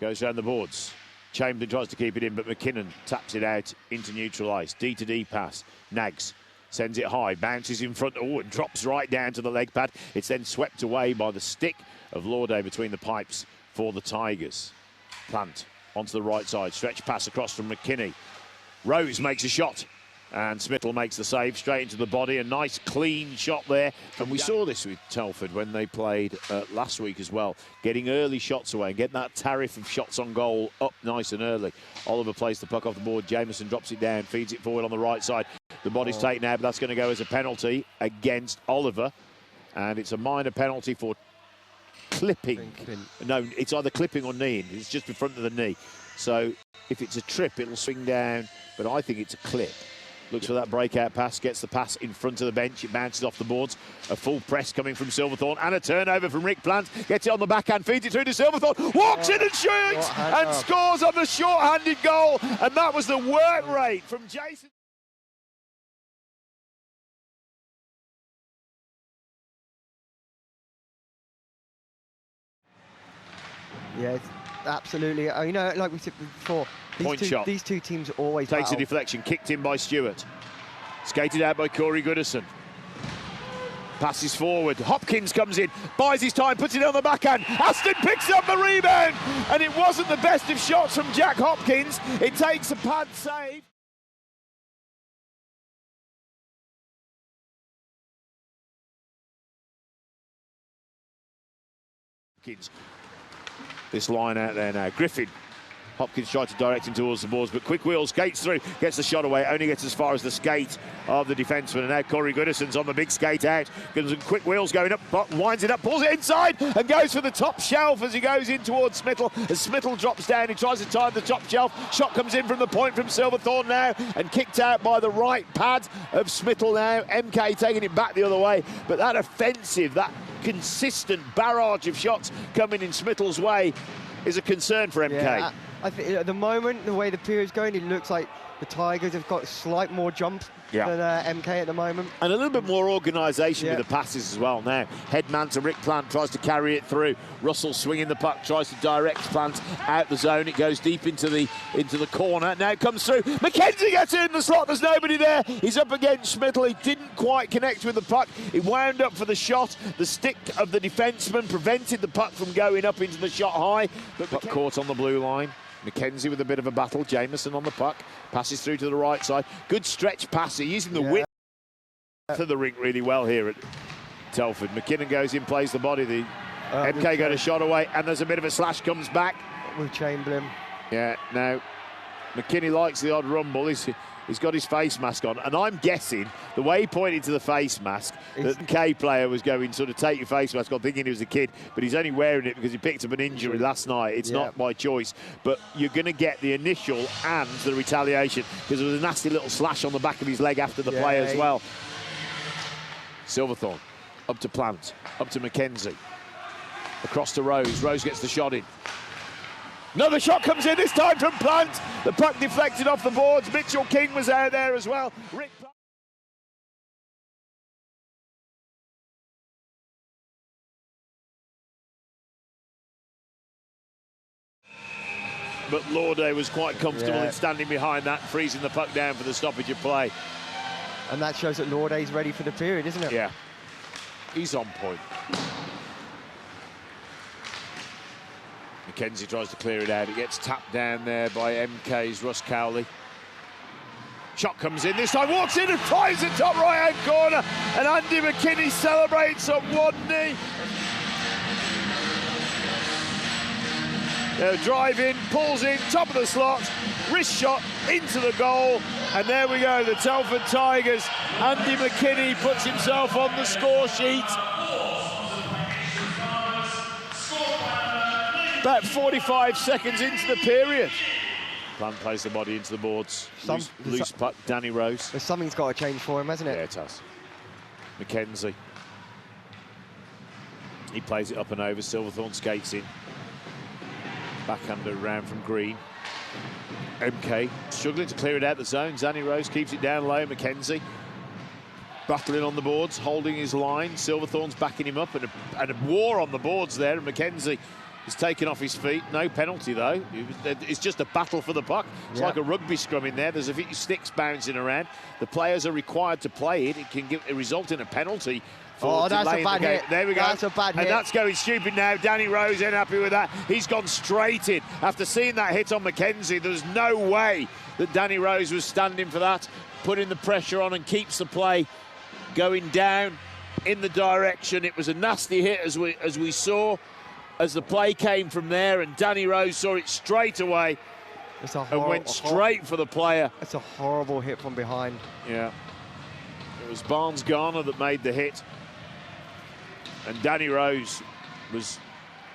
Goes round the boards. Chamberlain tries to keep it in, but McKinnon taps it out into neutral ice. D-to-D pass. Nags sends it high, bounces in front, and drops right down to the leg pad. It's then swept away by the stick of Lauday between the pipes for the Tigers. Plant onto the right side. Stretch pass across from McKinney. Rose makes a shot. And Smittle makes the save straight into the body. A nice clean shot there. And we saw this with Telford when they played last week as well. Getting early shots away and getting that tariff of shots on goal up nice and early. Oliver plays the puck off the board. Jameson drops it down, feeds it forward on the right side. The body's taken out, but that's going to go as a penalty against Oliver. And it's a minor penalty for clipping. No, it's either clipping or kneeing. It's just in front of the knee. So if it's a trip, it'll swing down. But I think it's a clip. Looks for that breakout pass, gets the pass in front of the bench. It bounces off the boards. A full press coming from Silverthorne and a turnover from Rick Plant. Gets it on the backhand, feeds it through to Silverthorne. Walks in and shoots and scores on the short-handed goal. And that was the work rate from Jason. Yeah, absolutely. You know, like we said before, these two teams always takes a deflection, kicked in by Stewart. Skated out by Corey Goodison. Passes forward. Hopkins comes in, buys his time, puts it on the backhand. Aston picks up the rebound, and it wasn't the best of shots from Jack Hopkins. It takes a pad save. Hopkins. This line out there now. Griffin. Hopkins tried to direct him towards the boards, but Quick Wheel skates through, gets the shot away, only gets as far as the skate of the defenseman. And now Corey Goodison's on the big skate out. Quick Wheel's going up, winds it up, pulls it inside, and goes for the top shelf as he goes in towards Smittle. As Smittle drops down, he tries to time the top shelf. Shot comes in from the point from Silverthorne now, and kicked out by the right pad of Smittle now. MK taking it back the other way, but that offensive, that consistent barrage of shots coming in Smittle's way is a concern for MK. Yeah, I think at the moment, the way the period's going, it looks like the Tigers have got slight more jump than MK at the moment. And a little bit more organisation with the passes as well now. Headman to Rick Plant, tries to carry it through. Russell swinging the puck, tries to direct Plant out the zone. It goes deep into the corner. Now it comes through. McKenzie gets in the slot. There's nobody there. He's up against Smittle. He didn't quite connect with the puck. He wound up for the shot. The stick of the defenseman prevented the puck from going up into the shot high. But puck caught on the blue line. McKenzie with a bit of a battle. Jameson on the puck. Passes through to the right side. Good stretch pass. He's using the width to the rink really well here at Telford. McKinnon goes in, plays the body. The MK got a shot away, and there's a bit of a slash, comes back. With Chamberlain. Yeah, now McKinney likes the odd rumble. He's got his face mask on, and I'm guessing the way he pointed to the face mask, that the K player was going sort of take your face mask on, thinking he was a kid, but he's only wearing it because he picked up an injury last night. It's not by choice, but you're going to get the initial and the retaliation because there was a nasty little slash on the back of his leg after the play as well. Silverthorne up to Plant, up to McKenzie, across to Rose. Rose gets the shot in. Another shot comes in, this time from Plant. The puck deflected off the boards. Mitchell King was out there as well. Rick Plant. But Lauday was quite comfortable in standing behind that, freezing the puck down for the stoppage of play. And that shows that Lauday's ready for the period, isn't it? Yeah, he's on point. McKenzie tries to clear it out. It gets tapped down there by MK's Russ Cowley. Shot comes in. This time walks in and fires it top right-hand corner. And Andy McKinney celebrates on one knee. Drive in, pulls in, top of the slot, wrist shot into the goal. And there we go, the Telford Tigers. Andy McKinney puts himself on the score sheet. About 45 seconds into the period. Plant plays the body into the boards. Loose puck, Danny Rose. Something's got to change for him, hasn't it? Yeah, it has. McKenzie. He plays it up and over. Silverthorne skates in. Backhander around from Green. MK struggling to clear it out the zone. Danny Rose keeps it down low. McKenzie battling on the boards, holding his line. Silverthorne's backing him up, and a war on the boards there. And McKenzie He's taken off his feet. No penalty, though. It's just a battle for the puck. It's like a rugby scrum in there. There's a few sticks bouncing around. The players are required to play it. It can result in a penalty. Oh, that's a bad hit. There we go. That's a bad hit. And that's going stupid now. Danny Rose ain't happy with that. He's gone straight in. After seeing that hit on McKenzie, there's no way that Danny Rose was standing for that. Putting the pressure on and keeps the play going down in the direction. It was a nasty hit as we saw. As the play came from there, and Danny Rose saw it straight away and went straight for the player. It's a horrible hit from behind. Yeah. It was Barnes-Garner that made the hit. And Danny Rose was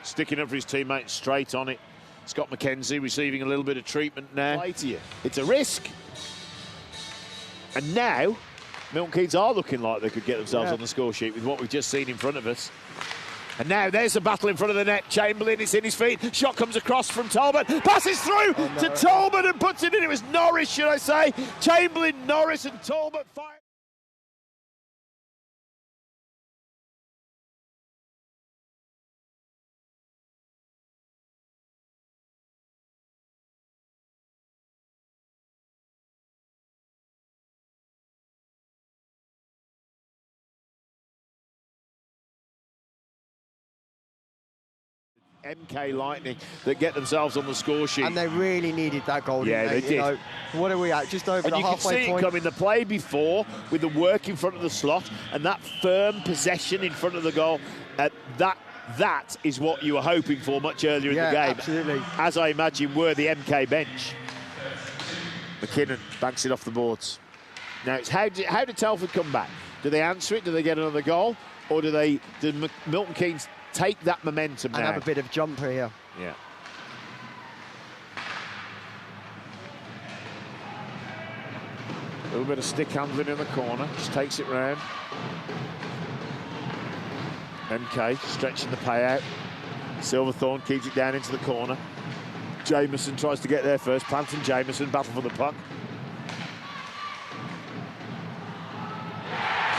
sticking up for his teammate straight on it. Scott McKenzie receiving a little bit of treatment now. It's a risk. And now, Milton-Keynes are looking like they could get themselves on the score sheet with what we've just seen in front of us. And now there's a battle in front of the net. Chamberlain, it's in his feet. Shot comes across from Talbot. Passes through to Talbot and puts it in. It was Norris, should I say. Chamberlain, Norris and Talbot fire. MK Lightning that get themselves on the score sheet. And they really needed that goal. Yeah, they did. You know, what are we at? Just over the halfway point. And you can see it coming. The play before with the work in front of the slot and that firm possession in front of the goal. That is what you were hoping for much earlier in the game. Absolutely. As I imagine were the MK bench. McKinnon banks it off the boards. Now, it's how did Telford come back? Do they answer it? Do they get another goal? Or do Milton-Keynes take that momentum now? And have a bit of jumper here. Yeah. A little bit of stick handling in the corner. Just takes it round. MK stretching the payout. Silverthorne keeps it down into the corner. Jameson tries to get there first. Plant and Jameson battle for the puck.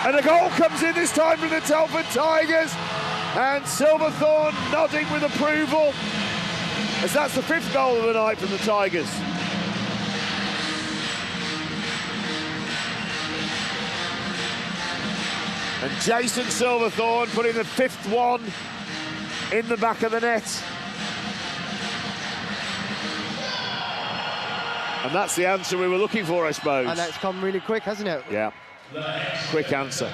And a goal comes in this time from the Telford Tigers. And Silverthorne nodding with approval, as that's the 5th goal of the night from the Tigers. And Jason Silverthorne putting the 5th one in the back of the net. And that's the answer we were looking for, I suppose. And that's come really quick, hasn't it? Yeah, quick answer.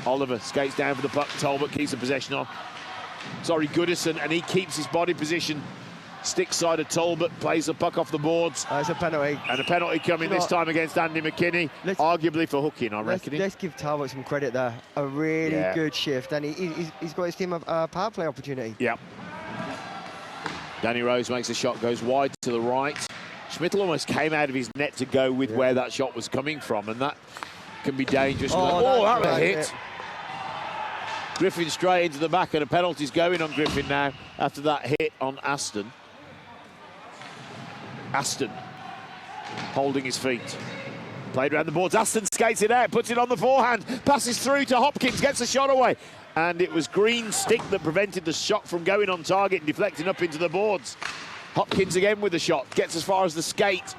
Oliver skates down for the puck. Talbot keeps the possession on. Sorry, Goodison, and he keeps his body position. Stick side of Talbot, plays the puck off the boards. It's a penalty. And a penalty coming this time against Andy McKinney, arguably for hooking, I reckon. Let's give Talbot some credit there. A really good shift, and he's got his team a power play opportunity. Yeah. Danny Rose makes a shot, goes wide to the right. Schmittel almost came out of his net to go with where that shot was coming from, and that can be dangerous. Oh, that was a hit. Griffin straight into the back, and a penalty's going on Griffin now after that hit on Aston. Aston holding his feet. Played around the boards. Aston skates it out, puts it on the forehand, passes through to Hopkins, gets the shot away. And it was Green's stick that prevented the shot from going on target and deflecting up into the boards. Hopkins again with the shot, gets as far as the skate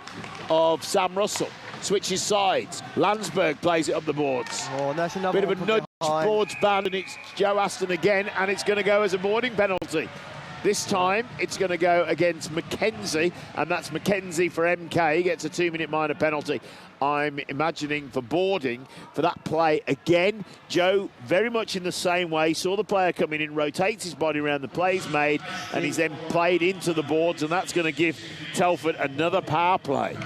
of Sam Russell. Switches sides. Landsberg plays it up the boards. Oh, and that's another bit of a nudge boards band, and it's Joe Aston again, and it's going to go as a boarding penalty. This time it's going to go against McKenzie, and that's McKenzie for MK. He gets a 2-minute minor penalty. I'm imagining for boarding for that play again. Joe, very much in the same way, saw the player coming in, rotates his body around, the play's made, and he's then played into the boards, and that's going to give Telford another power play.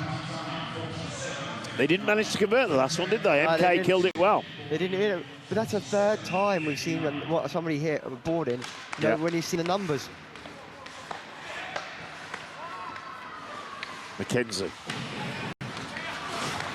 They didn't manage to convert the last one, did they? MK killed it well. They didn't hit it, but that's the 3rd time we've seen somebody hit boarding, when you've seen the numbers. McKenzie.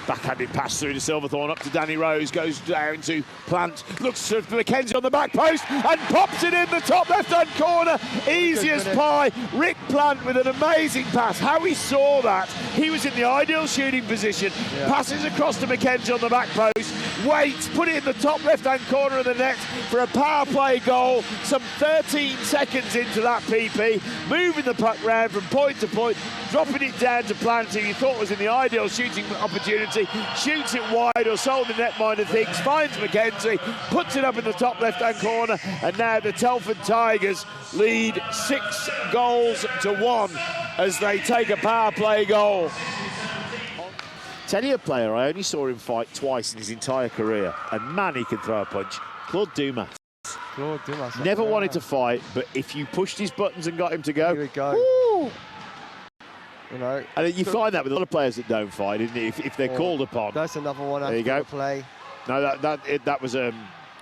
Backhanded pass through to Silverthorne, up to Danny Rose, goes down to Plant, looks to McKenzie on the back post and pops it in the top left-hand corner. Easy as pie. Rick Plant with an amazing pass. How he saw that. He was in the ideal shooting position. Passes across to McKenzie on the back post. waits, put it in the top left-hand corner of the net for a power play goal. Some 13 seconds into that PP, moving the puck round from point to point, dropping it down to Plant, who you thought was in the ideal shooting opportunity, shoots it wide or so the netminder thinks, finds McKenzie, puts it up in the top left-hand corner, and now the Telford Tigers lead 6 goals to 1 as they take a power play goal. Tell you a player, I only saw him fight twice in his entire career, and man, he can throw a punch. Claude Dumas. Claude Dumas. Never wanted to fight, but if you pushed his buttons and got him to go, here we go. Woo! You know, and you find that with a lot of players that don't fight, isn't it? If they're called upon. That's another one. There you go. Play. No, that was it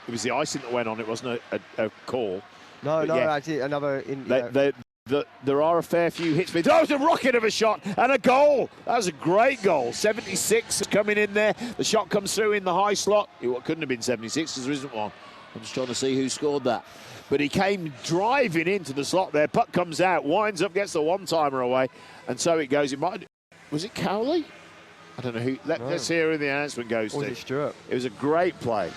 was the icing that went on. It wasn't a call. No, but no, yeah, actually another. There are a fair few hits. But that was a rocket of a shot and a goal. That was a great goal. 76 coming in there. The shot comes through in the high slot. It couldn't have been 76 because there isn't one. I'm just trying to see who scored that. But he came driving into the slot there. Puck comes out, winds up, gets the one-timer away. And so it goes. Was it Cowley? I don't know who. Let's hear who the announcement goes to. Was it Stewart? It was a great play.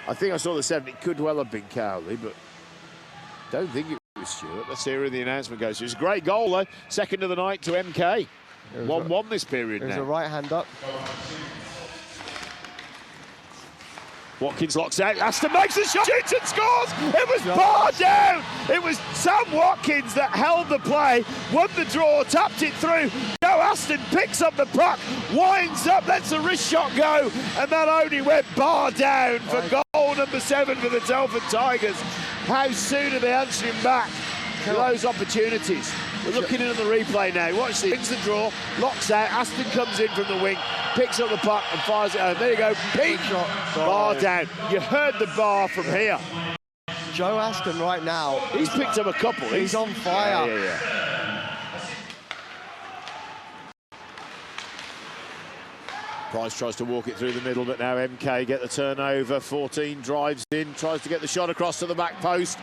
I think I saw the 7. It could well have been Cowley, but don't think it was Stewart. Let's hear who the announcement goes to. It was a great goal, though. Second of the night to MK. 1-1 this period now. It was a right hand up. Watkins locks out. Aston makes a shot. Shoots and scores. It was bar down. It was Sam Watkins that held the play, won the draw, tapped it through. Joe Aston picks up the puck, winds up, lets the wrist shot go, and that only went bar down for goal number 7 for the Telford Tigers. How soon are they answering back to those opportunities? We're looking in on the replay now. Watch this. Wins the draw, locks out. Aston comes in from the wing, picks up the puck and fires it home. There you go. Pink shot. Bar down. You heard the bar from here. Joe Aston right now. He's picked up a couple. He's on fire. Yeah. Price tries to walk it through the middle, but now MK get the turnover. 14 drives in, tries to get the shot across to the back post.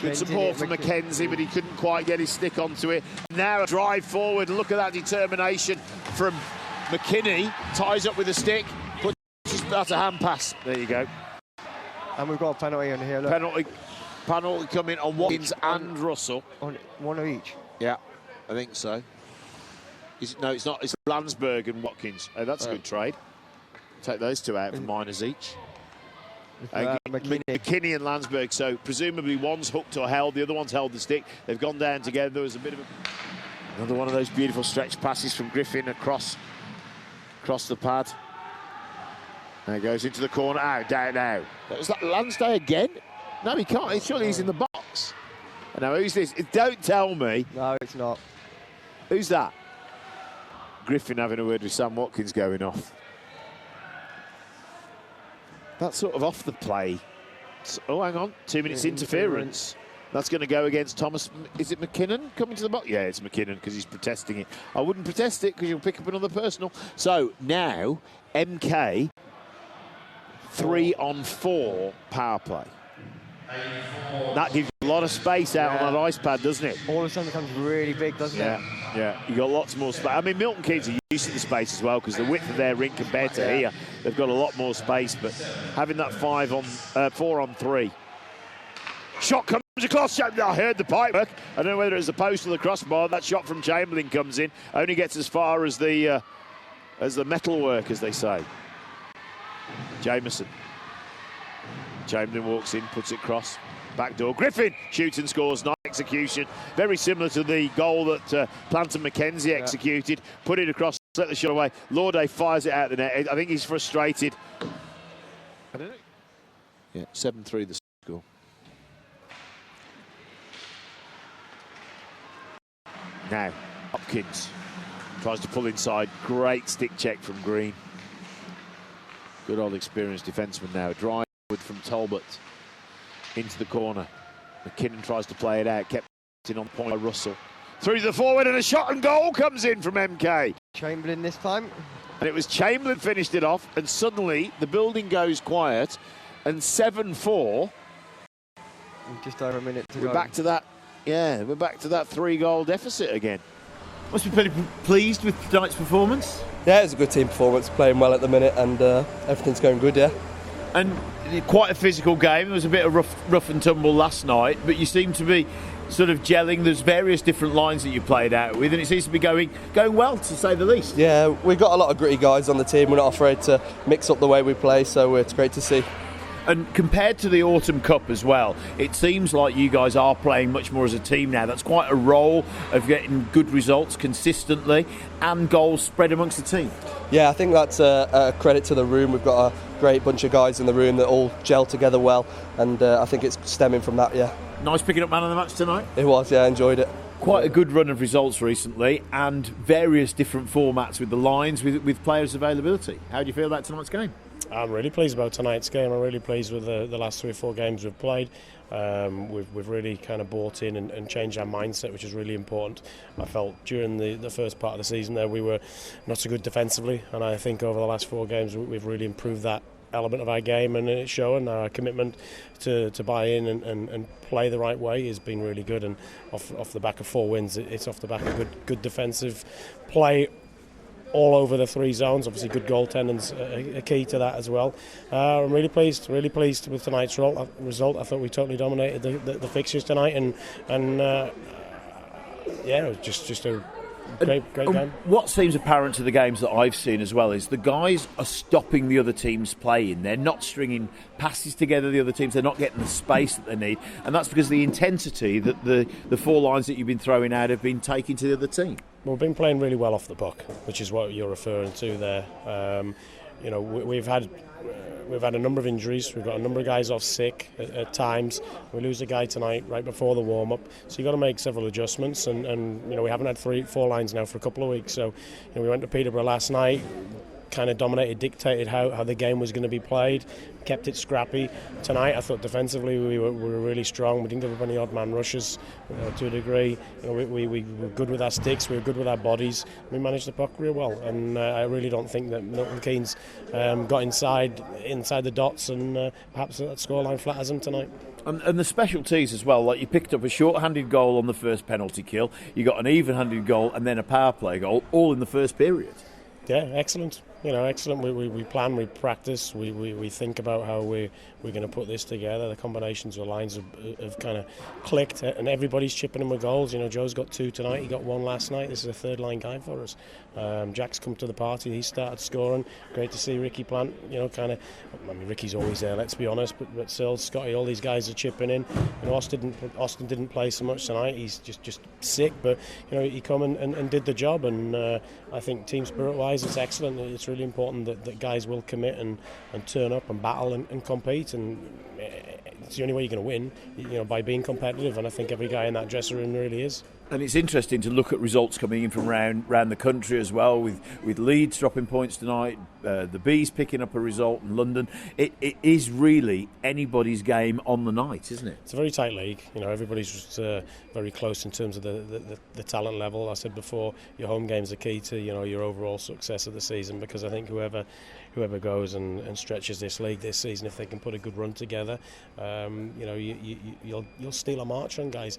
Good support from McKenzie, but he couldn't quite get his stick onto it. Now a drive forward, look at that determination from McKinney. Ties up with a stick, that's a hand pass. There you go. And we've got a penalty in here, look. Penalty coming on Watkins and Russell. On one of each? Yeah, I think so. No, it's not. It's Landsberg and Watkins. Oh, that's a good trade. Take those 2 out for minors each. McKinney and Landsberg, so presumably one's hooked or held, the other one's held the stick. They've gone down together. There was a bit of another one of those beautiful stretch passes from Griffin across the pad. Now it goes into the corner. Down now. Was that Lansday again? No, he can't. Surely he's in the box. Now, who's this? Don't tell me. No, it's not. Who's that? Griffin having a word with Sam Watkins going off. That's sort of off the play. Oh, hang on. 2 minutes interference. That's going to go against Thomas. Is it McKinnon coming to the box? Yeah, it's McKinnon because he's protesting it. I wouldn't protest it because you'll pick up another personal. So now, MK, 3-on-4 power play. That gives you a lot of space out on that ice pad, doesn't it? All of a sudden it becomes really big, doesn't it? Yeah. You got lots more space. I mean, Milton-Keynes are used to the space as well because the width of their rink compared to here, they've got a lot more space. But having that 4-on-3. Shot comes across. I heard the pipe work. I don't know whether it was the post or the crossbar. That shot from Chamberlain comes in. Only gets as far as the metal work, as they say. Jameson. Chamberlain walks in, puts it across. Back door. Griffin shoots and scores. Nice execution. Very similar to the goal that Plant and McKenzie executed. Put it across, let the shot away. Lauday fires it out the net. I think he's frustrated. I don't know. Yeah, 7-3 the score. Now, Hopkins tries to pull inside. Great stick check from Green. Good old experienced defenseman now. Drive from Talbot into the corner. McKinnon tries to play it out. Kept in on point by Russell. Through the forward and a shot and goal comes in from MK. Chamberlain this time. And it was Chamberlain finished it off and suddenly the building goes quiet and 7-4. Just over a minute to go. We're back to that 3-goal deficit again. Must be pretty pleased with tonight's performance. Yeah, it's a good team performance, playing well at the minute, and everything's going good, yeah. And quite a physical game. There was a bit of rough and tumble last night, but you seem to be sort of gelling. There's various different lines that you played out with, and it seems to be going well, to say the least. Yeah, we've got a lot of gritty guys on the team. We're not afraid to mix up the way we play, so it's great to see. And compared to the Autumn Cup as well, it seems like you guys are playing much more as a team now. That's quite a role of getting good results consistently and goals spread amongst the team. Yeah, I think that's a credit to the room. We've got a great bunch of guys in the room that all gel together well, and I think it's stemming from that, yeah. Nice picking up man of the match tonight. It was, yeah, I enjoyed it. Quite a good run of results recently, and various different formats with the lines, with players' availability. How do you feel about tonight's game? I'm really pleased about tonight's game. I'm really pleased with the last 3 or 4 games we've played. We've really kind of bought in and changed our mindset, which is really important. I felt during the first part of the season there we were not so good defensively, and I think over the last 4 games we've really improved that element of our game, and it's showing. Our commitment to buy in and play the right way has been really good, and off the back of 4 wins, it's off the back of good defensive play all over the 3 zones. Obviously good goaltending's a key to that as well. I'm really pleased with tonight's result. I thought we totally dominated the fixtures tonight, and yeah, it was just a great game. What seems apparent to the games that I've seen as well is the guys are stopping the other teams playing. They're not stringing passes together, the other teams. They're not getting the space that they need, and that's because the intensity that the 4 lines that you've been throwing out have been taking to the other team. Well, we've been playing really well off the puck, which is what you're referring to there. We've had a number of injuries. We've got a number of guys off sick at times. We lose a guy tonight right before the warm-up, so you've got to make several adjustments. And we haven't had 4 lines now for a couple of weeks. So we went to Peterborough last night, kind of dictated how the game was going to be played, kept it scrappy. Tonight I thought defensively we were really strong. We didn't give up any odd man rushes to a degree. We were good with our sticks, we were good with our bodies. We managed the puck real well, and I really don't think that Milton-Keynes got inside the dots, and perhaps that scoreline flatters them tonight. And the specialties as well, like you picked up a short-handed goal on the first penalty kill, you got an even-handed goal and then a power play goal, all in the first period. Yeah, excellent. Excellent. We plan, we practice, we think about how we're going to put this together. The combinations of lines have kind of clicked, and everybody's chipping in with goals. Joe's got 2 tonight, he got 1 last night. This is a 3rd line guy for us. Jack's come to the party, he started scoring. Great to see Ricky Plant, Ricky's always there, let's be honest, but still, Scotty, all these guys are chipping in. Austin didn't play so much tonight, he's just sick, but he come and did the job, and I think team spirit wise it's excellent. It's really important that guys will commit and turn up and battle and compete, and it's the only way you're going to win, by being competitive, and I think every guy in that dressing room really is. And it's interesting to look at results coming in from around the country as well, with Leeds dropping points tonight, the Bees picking up a result in London. It is really anybody's game on the night, isn't it? It's a very tight league. Everybody's just very close in terms of the talent level. I said before, your home games are key to your overall success of the season, because I think whoever goes and stretches this league this season, if they can put a good run together, you'll steal a march on guys.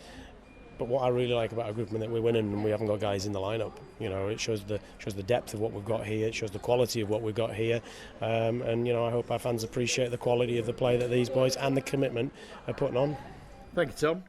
But what I really like about our group is that we're winning and we haven't got guys in the lineup. It shows the depth of what we've got here. It shows the quality of what we've got here. And I hope our fans appreciate the quality of the play that these boys and the commitment are putting on. Thank you, Tom.